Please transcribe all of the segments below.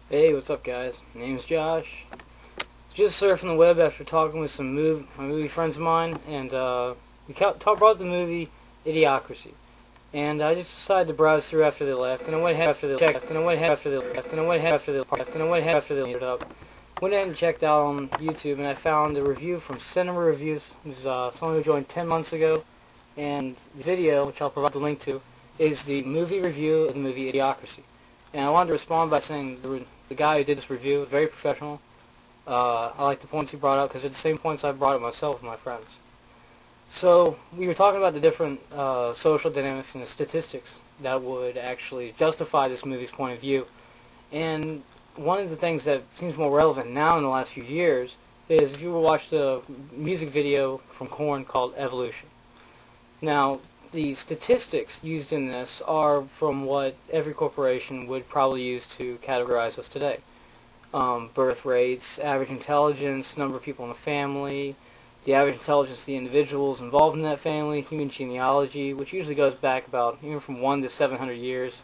Hey, what's up, guys? My name's Josh. Just surfing the web after talking with some my movie friends of mine, and we brought up the movie Idiocracy. And I just decided to browse through after they left, and I went ahead after they left, and I went ahead after they left, and I went ahead after they left, and I went ahead after they ended up. Went ahead and checked out on YouTube, and I found a review from Cinema Reviews. It was someone who joined 10 months ago, and the video, which I'll provide the link to, is the movie review of the movie Idiocracy. And I wanted to respond by saying the guy who did this review was very professional. I like the points he brought up because they're the same points I brought up myself with my friends. So we were talking about the different social dynamics and the statistics that would actually justify this movie's point of view. And one of the things that seems more relevant now in the last few years is if you were to watch the music video from KoRn called Evolution. Now, the statistics used in this are from what every corporation would probably use to categorize us today. Birth rates, average intelligence, number of people in a family, the average intelligence of the individuals involved in that family, human genealogy, which usually goes back about even from 1 to 700 years.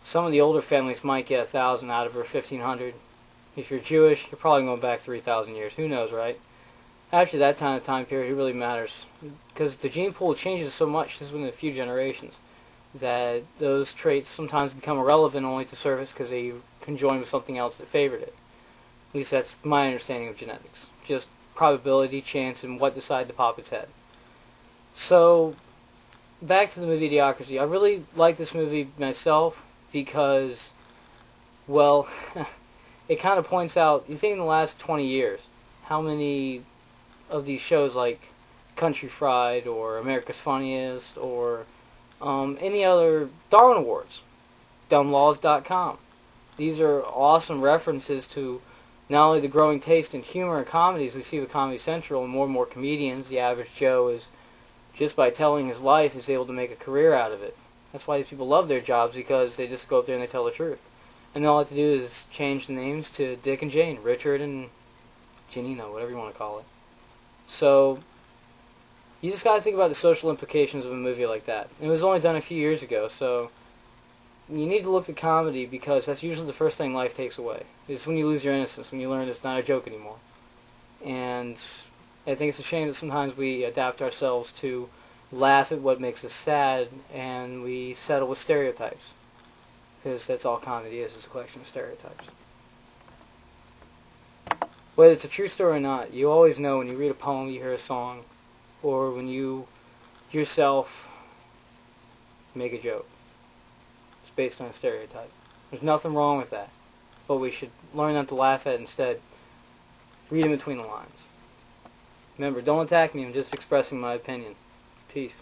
Some of the older families might get 1,000 out of her 1,500. If you're Jewish, you're probably going back 3,000 years. Who knows, right? After that time period, it really matters. Because the gene pool changes so much just within a few generations that those traits sometimes become irrelevant only to surface because they conjoin with something else that favored it. At least that's my understanding of genetics. Just probability, chance, and what decided to pop its head. So, back to the movie Idiocracy. I really like this movie myself because, well, it kind of points out, you think in the last 20 years, how many of these shows like Country Fried or America's Funniest or any other Darwin Awards, dumblaws.com. These are awesome references to not only the growing taste in humor and comedies we see with Comedy Central and more comedians. The average Joe is, just by telling his life, is able to make a career out of it. That's why these people love their jobs, because they just go up there and they tell the truth. And all they have to do is change the names to Dick and Jane, Richard and Janino, whatever you want to call it. So, you just got to think about the social implications of a movie like that. It was only done a few years ago, so you need to look at comedy because that's usually the first thing life takes away. It's when you lose your innocence, when you learn it's not a joke anymore. And I think it's a shame that sometimes we adapt ourselves to laugh at what makes us sad, and we settle with stereotypes. Because that's all comedy is a collection of stereotypes. Whether it's a true story or not, you always know when you read a poem, you hear a song, or when you yourself make a joke. It's based on a stereotype. There's nothing wrong with that. But we should learn not to laugh at it instead. Read in between the lines. Remember, don't attack me, I'm just expressing my opinion. Peace.